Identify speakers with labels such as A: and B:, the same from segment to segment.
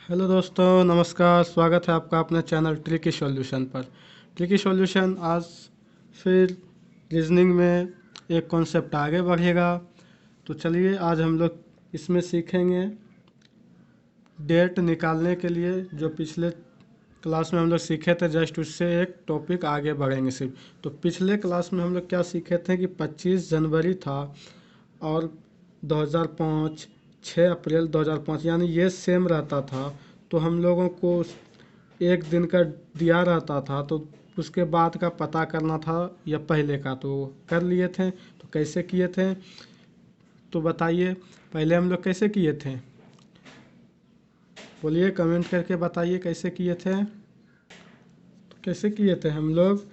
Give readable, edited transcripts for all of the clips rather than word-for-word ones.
A: Hello दोस्तों, नमस्कार। स्वागत है आपका अपने चैनल ट्रिकी सॉल्यूशन पर। ट्रिकी सॉल्यूशन आज फिर रीजनिंग में एक कॉन्सेप्ट आगे बढ़ेगा। तो चलिए आज हम लोग इसमें सीखेंगे डेट निकालने के लिए। जो पिछले क्लास में हम लोग सीखे थे, जस्ट उससे एक टॉपिक आगे बढ़ेंगे सिर्फ। तो पिछले क्लास में हम लोग क्या सीखे थे कि 25 जनवरी था और 2005, 6 अप्रैल 2005, यानी ये सेम रहता था। तो हम लोगों को एक दिन का दिया रहता था, तो उसके बाद का पता करना था या पहले का, तो कर लिए थे। तो कैसे किए थे तो बताइए, पहले हम लोग कैसे किए थे? बोलिए, कमेंट करके बताइए कैसे किए थे। तो कैसे किए थे हम लोग,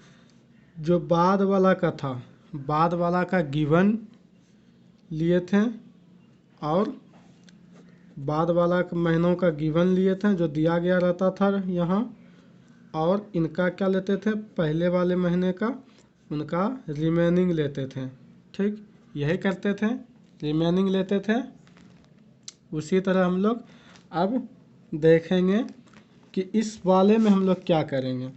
A: जो बाद वाला का था, बाद वाला का गिवन लिए थे और बाद वाला महीनों का गिवन लिए थे जो दिया गया रहता था यहाँ। और इनका क्या लेते थे, पहले वाले महीने का उनका रिमेनिंग लेते थे। ठीक, यही करते थे, रिमेनिंग लेते थे। उसी तरह हम लोग अब देखेंगे कि इस वाले में हम लोग क्या करेंगे।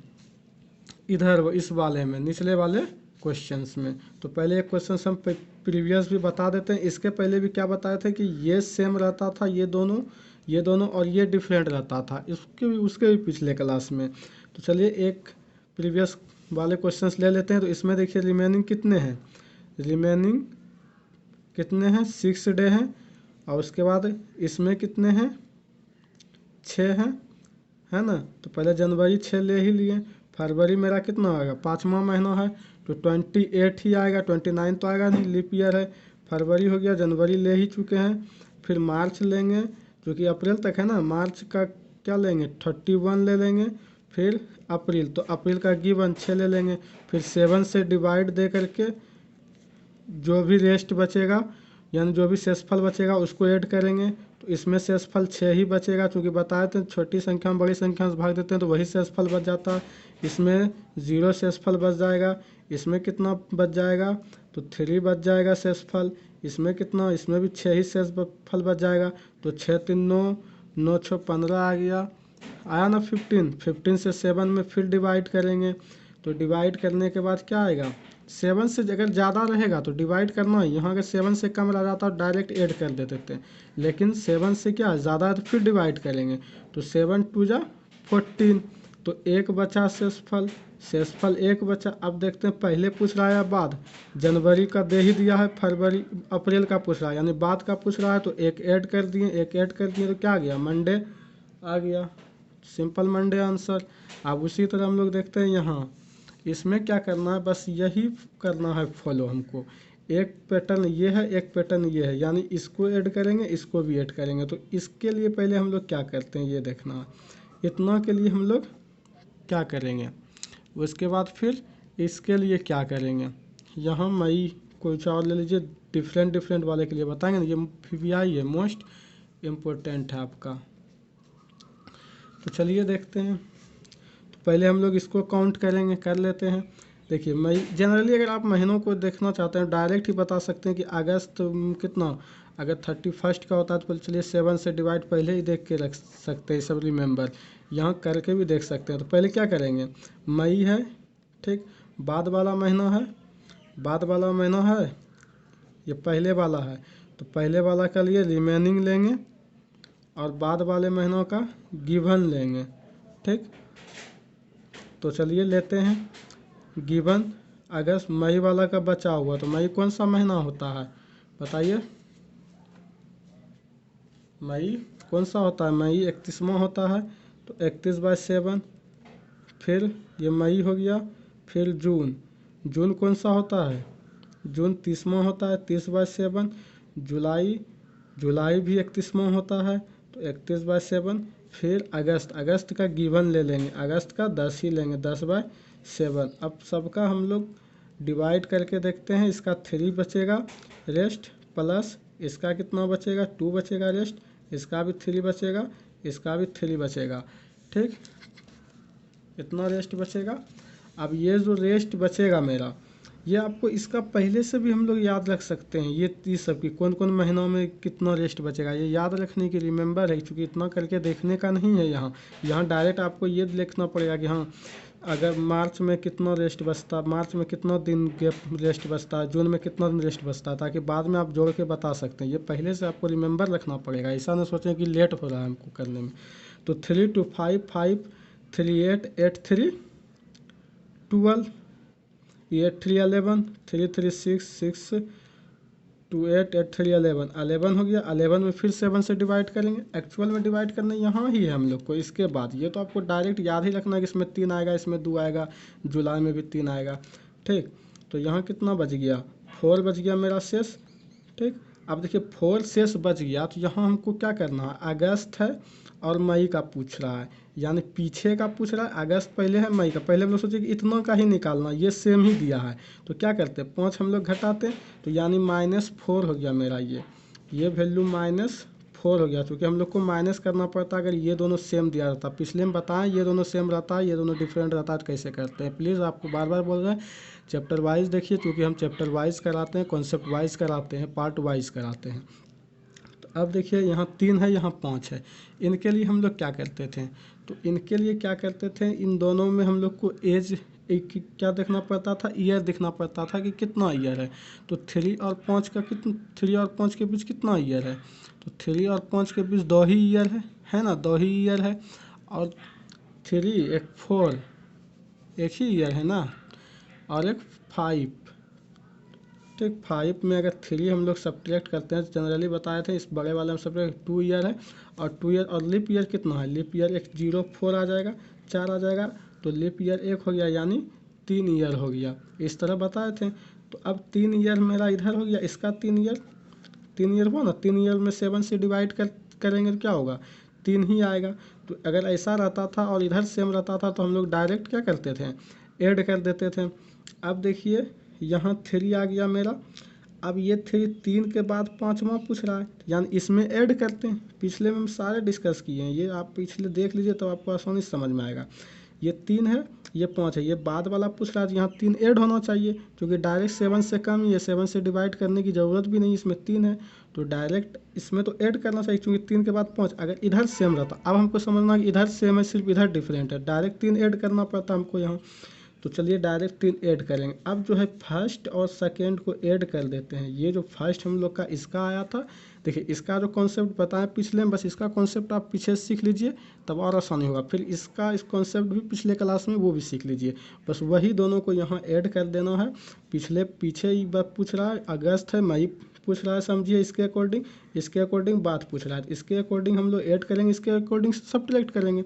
A: इधर इस वाले में, निचले वाले क्वेश्चंस में। तो पहले एक क्वेश्चन हम प्रीवियस भी बता देते हैं। इसके पहले भी क्या बताए थे कि ये सेम रहता था, ये दोनों और ये डिफरेंट रहता था, उसके भी पिछले क्लास में। तो चलिए एक प्रीवियस वाले क्वेश्चंस ले लेते हैं। तो इसमें देखिए रिमेनिंग कितने हैं, रिमेनिंग कितने हैं, 6 डे हैं। और उसके बाद इसमें कितने हैं, 6 हैं, है ना। तो पहले जनवरी 6 ले ही लिए। फरवरी मेरा कितना आएगा, 5वां महीना है, तो 28 ही आएगा, 29 तो आएगा नहीं, लीप ईयर है। फरवरी हो गया, जनवरी ले ही चुके हैं। फिर मार्च लेंगे जो कि अप्रैल तक है ना, मार्च का क्या लेंगे, 31 ले लेंगे। फिर अप्रैल, तो अप्रैल का गिवन 6 ले लेंगे। फिर 7 से डिवाइड दे करके जो भी रेस्ट बचेगा, यानी जो भी शेषफल बचेगा उसको ऐड करेंगे। तो इसमें शेषफल 6 ही बचेगा, क्योंकि बताए थे छोटी संख्या में बड़ी संख्या से भाग देते हैं तो वही शेषफल बच जाता है। इसमें 0 शेषफल बच जाएगा। इसमें कितना बच जाएगा, तो 3 बच जाएगा शेषफल। इसमें कितना, इसमें भी 6 ही शेषफल बच जाएगा। तो 6 3 9, 9 6 15 आ गया, आया ना 15 से 7 में फिर डिवाइड करेंगे। तो डिवाइड करने के बाद क्या आएगा, 7 से अगर ज़्यादा रहेगा तो डिवाइड करना है। यहाँ अगर 7 से कम रह जाता है डायरेक्ट ऐड कर देते थे, लेकिन 7 से क्या ज़्यादा है तो फिर डिवाइड करेंगे। तो 7 2 जा 14, तो एक बचा शेषफल, शेषफल एक बचा। अब देखते हैं पहले पूछ रहा है या बाद, जनवरी का दे ही दिया है, फरवरी अप्रैल का पूछ रहा है, यानी बाद का पूछ रहा है। तो एक ऐड कर दिए, एक ऐड कर दिए तो क्या आ गया, मंडे आ गया। Simple Monday answer. अब उसी तरह हम लोग देखते हैं यहाँ, इसमें क्या करना है, बस यही करना है फॉलो हमको। एक पैटर्न ये है, एक पैटर्न ये है, यानी इसको ऐड करेंगे, इसको भी ऐड करेंगे। तो इसके लिए पहले हम लोग क्या करते हैं ये देखना है। इतना के लिए हम लोग क्या करेंगे, उसके बाद फिर इसके लिए क्या करेंगे। यहाँ मई कुछ और ले लीजिए, डिफरेंट डिफरेंट वाले के लिए बताएंगे ना, ये PPI है, मोस्ट इम्पोर्टेंट है आपका। तो चलिए देखते हैं। तो पहले हम लोग इसको काउंट करेंगे, कर लेते हैं। देखिए मई, जनरली अगर आप महीनों को देखना चाहते हैं डायरेक्ट ही बता सकते हैं कि अगस्त कितना, अगर 31 का होता है तो चलिए 7 से डिवाइड पहले ही देख के रख सकते हैं, सब रिमेंबर यहाँ करके भी देख सकते हैं। तो पहले क्या करेंगे, मई है, ठीक, बाद वाला महीना है, बाद वाला महीना है, ये पहले वाला है। तो पहले वाला के लिए रिमेनिंग लेंगे और बाद वाले महीनों का गिवन लेंगे, ठीक। तो चलिए लेते हैं गिवन। अगस्त, मई वाला का बचा हुआ, तो मई कौन सा महीना होता है बताइए, मई कौन सा होता है, मई 31वां होता है। तो 31/7, फिर ये मई हो गया। फिर जून, जून कौन सा होता है, जून 30वां होता है, 30/7। जुलाई, जुलाई भी 31वां होता है, तो 31/7। फिर अगस्त, अगस्त का गिवन ले लेंगे, अगस्त का 10 ही लेंगे, 10/7। अब सबका हम लोग डिवाइड करके देखते हैं। इसका 3 बचेगा रेस्ट, प्लस इसका कितना बचेगा, 2 बचेगा रेस्ट, इसका भी 3 बचेगा, इसका भी 3 बचेगा, ठीक, इतना रेस्ट बचेगा। अब ये जो रेस्ट बचेगा मेरा, ये आपको इसका पहले से भी हम लोग याद रख सकते हैं। ये सब की कौन कौन महीनों में कितना रेस्ट बचेगा, ये याद रखने की रिमेंबर है, क्योंकि इतना करके देखने का नहीं है। यहाँ डायरेक्ट आपको ये देखना पड़ेगा कि हाँ, अगर मार्च में कितना रेस्ट बचता, मार्च में कितना दिन गैप रेस्ट बचता है, जून में कितना दिन रेस्ट बचता है, ताकि बाद में आप जोड़ के बता सकते हैं। ये पहले से आपको रिमेंबर रखना पड़ेगा, ऐसा ना सोचें कि लेट हो रहा है हमको करने में। तो 3 2 5 5 3 8 8 3 12 8 3 11 3 3 6 6 2 8 8 3 11 11 हो गया। 11 में फिर 7 से डिवाइड करेंगे, एक्चुअल में डिवाइड करना यहाँ ही है हम लोग को। इसके बाद ये तो आपको डायरेक्ट याद ही रखना है कि इसमें 3 आएगा, इसमें 2 आएगा, जुलाई में भी 3 आएगा। ठीक, तो यहाँ कितना बच गया, 4 बच गया मेरा शेष। ठीक, अब देखिए 4 शेष बच गया, तो यहाँ हमको क्या करना है, अगस्त है और मई का पूछ रहा है, यानी पीछे का पूछ रहा है। अगस्त पहले है, मई का पहले। हम लोग सोचे कि इतना का ही निकालना, ये सेम ही दिया है, तो क्या करते हैं, 5 हम लोग घटाते हैं, तो यानी -4 हो गया मेरा। ये वैल्यू -4 हो गया, क्योंकि हम लोग को माइनस करना पड़ता अगर ये दोनों सेम दिया रहता। पिछले में बताएं ये दोनों सेम रहता है, ये दोनों डिफरेंट रहता है, तो कैसे करते हैं। प्लीज़ आपको बार बार बोल रहे हैं चैप्टर वाइज देखिए, क्योंकि हम चैप्टर वाइज कराते हैं, कॉन्सेप्ट वाइज कराते हैं, पार्ट वाइज कराते हैं। तो अब देखिए यहाँ 3 है, यहाँ 5 है। इनके लिए हम लोग क्या करते थे, तो इनके लिए क्या करते थे, इन दोनों में हम लोग को एज एक क्या देखना पड़ता था, ईयर देखना पड़ता था कि कितना ईयर है। तो 3 और 5 का कितना, 3 और 5 के बीच कितना ईयर है, तो 3 और 5 के बीच 2 ही ईयर है ना, 2 ही ईयर है। और 3 एक 4 एक ही ईयर है ना, और एक 5। ठीक, 5 में अगर 3 हम लोग सब्ट्रैक्ट करते हैं, जनरली बताए थे इस बड़े वाले में सब्ट्रैक्ट 2 ईयर है, और 2 ईयर और लीप ईयर कितना है, लीप ईयर एक 0 4 आ जाएगा, 4 आ जाएगा, तो लीप ईयर 1 हो गया, यानी 3 ईयर हो गया। इस तरह बताए थे। तो अब 3 ईयर मेरा इधर हो गया, इसका 3 ईयर हुआ ना, 3 ईयर में 7 से डिवाइड करेंगे तो क्या होगा, 3 ही आएगा। तो अगर ऐसा रहता था और इधर सेम रहता था, तो हम लोग डायरेक्ट क्या करते थे, ऐड कर देते थे। अब देखिए यहाँ 3 आ गया मेरा। अब ये 3 के बाद 5वां पूछ रहा है, यानी इसमें ऐड करते हैं। पिछले में हम सारे डिस्कस किए हैं, ये आप पिछले देख लीजिए तो आपको आसानी से समझ में आएगा। ये 3 है, ये 5 है, ये बाद वाला पूछ रहा है, यहाँ 3 ऐड होना चाहिए, क्योंकि डायरेक्ट 7 से कम ही है, 7 से डिवाइड करने की ज़रूरत भी नहीं, इसमें 3 है, तो डायरेक्ट इसमें तो ऐड करना चाहिए, क्योंकि 3 के बाद 5। अगर इधर सेम रहता, अब हमको समझना कि इधर सेम है, सिर्फ इधर डिफरेंट है, डायरेक्ट 3 ऐड करना पड़ता हमको यहाँ। तो चलिए डायरेक्ट 3 ऐड करेंगे। अब जो है फर्स्ट और सेकेंड को ऐड कर देते हैं। ये जो फर्स्ट हम लोग का इसका आया था, देखिए इसका जो कॉन्सेप्ट बताया पिछले में, बस इसका कॉन्सेप्ट आप पीछे सीख लीजिए, तब और आसानी होगा। फिर इसका इस कॉन्सेप्ट भी पिछले क्लास में वो भी सीख लीजिए, बस वही दोनों को यहाँ ऐड कर देना है। पीछे ही बात पूछ रहा है, अगस्त है, मई पूछ रहा है, समझिए इसके अकॉर्डिंग बात पूछ रहा है, इसके अकॉर्डिंग हम लोग ऐड करेंगे, इसके अकॉर्डिंग सब्ट्रैक्ट करेंगे।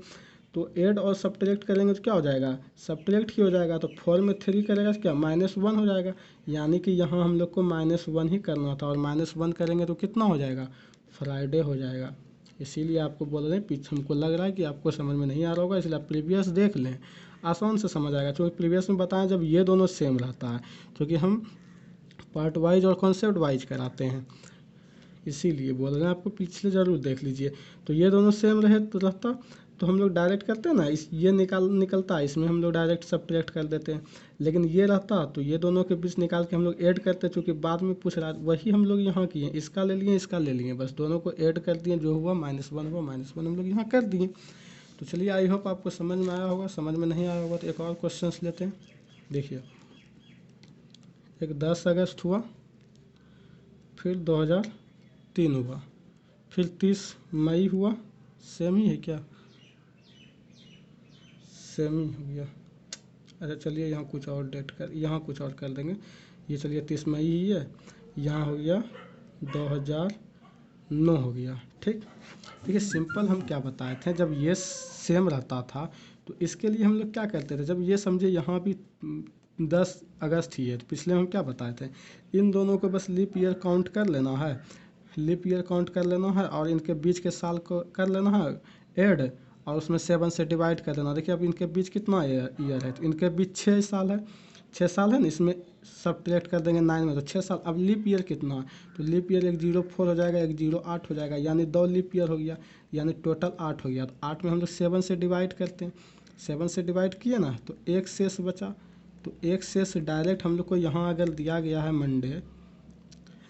A: तो ऐड और सब्ट्रैक्ट करेंगे तो क्या हो जाएगा, सब्ट्रैक्ट ही हो जाएगा। तो 4 में 3 करेगा तो क्या -1 हो जाएगा, यानी कि यहाँ हम लोग को -1 ही करना था, और -1 करेंगे तो कितना हो जाएगा, फ्राइडे हो जाएगा। इसीलिए आपको बोल रहे हैं, पीछे हमको लग रहा है कि आपको समझ में नहीं आ रहा होगा, इसलिए आप प्रीवियस देख लें, आसान से समझ आएगा। क्योंकि प्रीवियस में बताएं जब ये दोनों सेम रहता है, क्योंकि हम पार्ट वाइज और कॉन्सेप्ट वाइज कराते हैं, इसीलिए बोल रहे हैं आपको, पिछले ज़रूर देख लीजिए। तो ये दोनों सेम रहे तो रहता, तो हम लोग डायरेक्ट करते हैं ना, ये निकलता है, इसमें हम लोग डायरेक्ट सब्ट्रैक्ट कर देते हैं। लेकिन ये रहता तो ये दोनों के बीच निकाल के हम लोग ऐड करते, चूँकि बाद में पूछ रहा है, वही हम लोग यहाँ किए, इसका ले लिए, इसका ले लिए, बस दोनों को ऐड कर दिए, जो हुआ -1 हुआ, -1 हम लोग यहाँ कर दिए। तो चलिए, आई होप आपको समझ में आया होगा। समझ में नहीं आया होगा तो एक और क्वेश्चन लेते हैं। देखिए, एक 10 अगस्त हुआ, फिर 2003 हुआ, फिर 30 मई हुआ, सेम ही है क्या, सेम ही हो गया। अच्छा चलिए, यहाँ कुछ और यहाँ कुछ और कर देंगे। ये चलिए 30 मई ही है, यहाँ हो गया 2009 हो गया। ठीक, देखिए सिंपल हम क्या बताए थे, जब ये सेम रहता था तो इसके लिए हम लोग क्या करते थे, जब ये समझे यहाँ भी 10 अगस्त ही है, तो पिछले हम क्या बताए थे, इन दोनों को बस लीप ईयर काउंट कर लेना है, लीप ईयर काउंट कर लेना है, और इनके बीच के साल को कर लेना है ऐड, और उसमें 7 से डिवाइड कर देना। देखिए अब इनके बीच कितना ईयर है, तो इनके बीच 6 साल है, 6 साल है ना, इसमें सब्ट्रैक्ट कर देंगे 9 में, तो 6 साल। अब लीप ईयर कितना है, तो लीप ईयर एक 0 4 हो जाएगा, एक 0 8 हो जाएगा, यानी 2 लीप ईयर हो गया, यानी टोटल 8 हो गया। तो 8 में हम लोग 7 से डिवाइड करते हैं, 7 से डिवाइड किए ना, तो एक शेष बचा, तो एक शेष डायरेक्ट हम लोग को यहाँ अगर दिया गया है मंडे,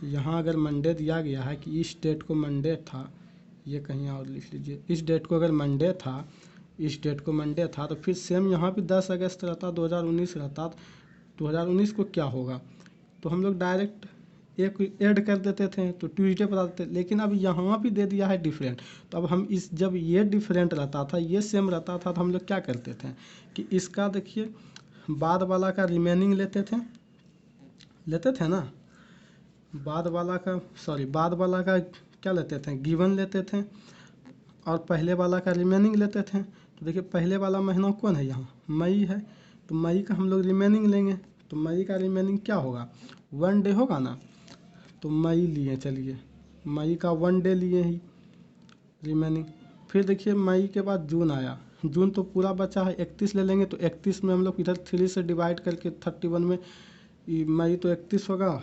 A: यहाँ अगर मंडे दिया गया है कि इस डेट को मंडे था, ये कहीं और लिख लीजिए, इस डेट को अगर मंडे था, इस डेट को मंडे था, तो फिर सेम यहाँ भी 10 अगस्त रहता, 2019 रहता, 2019 को क्या होगा, तो हम लोग डायरेक्ट एक ऐड कर देते थे तो ट्यूसडे बता देते। लेकिन अब यहाँ भी दे दिया है डिफरेंट, तो अब हम इस जब ये डिफरेंट रहता था, ये सेम रहता था, तो हम लोग क्या करते थे कि इसका देखिए बाद वाला का रिमेनिंग लेते थे ना, बाद वाला का क्या लेते थे, गिवन लेते थे, और पहले वाला का रिमेनिंग लेते थे। तो देखिए पहले वाला महीना कौन है, यहाँ मई है, तो मई का हम लोग रिमेनिंग लेंगे, तो मई का रिमेनिंग क्या होगा, 1 डे होगा ना, तो मई लिए, चलिए मई का 1 डे लिए ही रिमेनिंग। फिर देखिए मई के बाद जून आया, जून तो पूरा बचा है, 31 ले लेंगे, तो 31 में हम लोग इधर 3 से डिवाइड करके 31 में मई तो 31 होगा,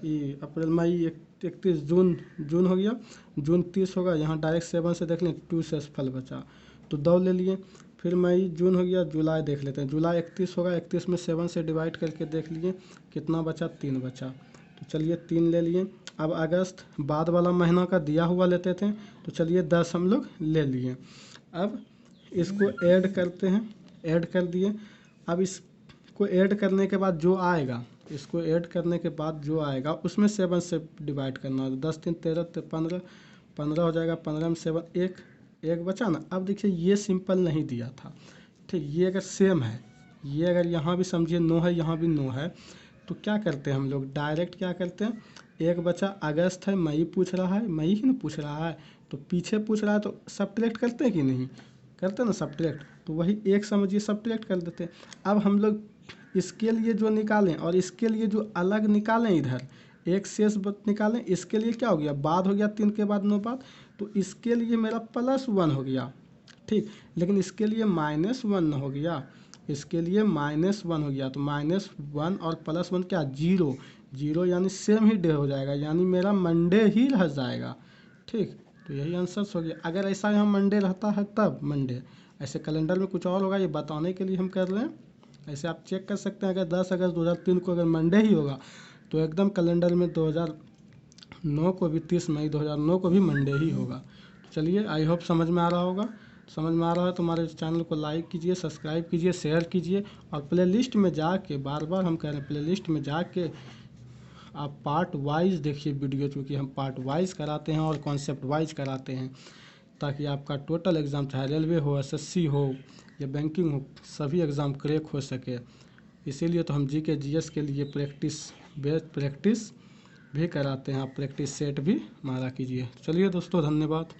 A: ये अप्रैल मई 31, जून हो गया, जून 30 होगा, यहाँ डायरेक्ट 7 से देख लें, 2 से फल बचा तो 2 ले लिए। फिर मई जून हो गया, जुलाई देख लेते हैं, जुलाई 31 होगा, 31 में 7 से डिवाइड करके देख लिए कितना बचा, 3 बचा, तो चलिए 3 ले लिए। अब अगस्त बाद वाला महीना का दिया हुआ लेते थे, तो चलिए 10 हम लोग ले लिए। अब इसको ऐड करते हैं, ऐड कर दिए। अब इसको ऐड करने के बाद जो आएगा, इसको ऐड करने के बाद जो आएगा उसमें 7 से डिवाइड करना है, 10 3 13 15 15 हो जाएगा, 15 में 7 एक बचा ना। अब देखिए ये सिंपल नहीं दिया था, ठीक, ये अगर सेम है, ये अगर यहाँ भी समझिए 9 है, यहाँ भी 9 है, तो क्या करते हैं हम लोग, डायरेक्ट क्या करते हैं, एक बचा अगस्त है, मई पूछ रहा है, मई ही ना पूछ रहा है, तो पीछे पूछ रहा है तो सब्ट्रैक्ट करते हैं कि नहीं करते ना सब्ट्रैक्ट, तो वही एक समझिए सब्ट्रैक्ट कर देते हैं। अब हम लोग इसके लिए जो निकालें और इसके लिए जो अलग निकालें, इधर एक शेष निकालें, इसके लिए क्या हो गया, बाद हो गया 3 के बाद 9 बाद, तो इसके लिए मेरा +1 हो गया, ठीक, लेकिन इसके लिए -1 हो गया, इसके लिए -1 हो गया, तो -1 और +1 क्या, 0 0, यानी सेम ही डे हो जाएगा, यानी मेरा मंडे ही रह जाएगा, ठीक, तो यही आंसर हो गया। अगर ऐसा यहाँ मंडे रहता है तब मंडे, ऐसे कैलेंडर में कुछ और होगा, ये बताने के लिए हम कर रहे हैं। ऐसे आप चेक कर सकते हैं, अगर 10 अगस्त 2003 को अगर मंडे ही होगा तो एकदम कैलेंडर में 2009 को भी 30 मई 2009 को भी मंडे ही होगा। चलिए आई होप समझ में आ रहा होगा, समझ में आ रहा है तो हमारे चैनल को लाइक कीजिए, सब्सक्राइब कीजिए, शेयर कीजिए, और प्लेलिस्ट में जाके, बार बार हम कह रहे हैं, प्लेलिस्ट में जाके आप पार्ट वाइज देखिए वीडियो, चूँकि हम पार्ट वाइज कराते हैं और कॉन्सेप्ट वाइज कराते हैं, ताकि आपका टोटल एग्ज़ाम चाहे रेलवे हो, एसएससी हो या बैंकिंग हो, सभी एग्ज़ाम क्रैक हो सके। इसीलिए तो हम जीके जीएस के लिए प्रैक्टिस भी कराते हैं, आप प्रैक्टिस सेट भी मारा कीजिए। चलिए दोस्तों, धन्यवाद।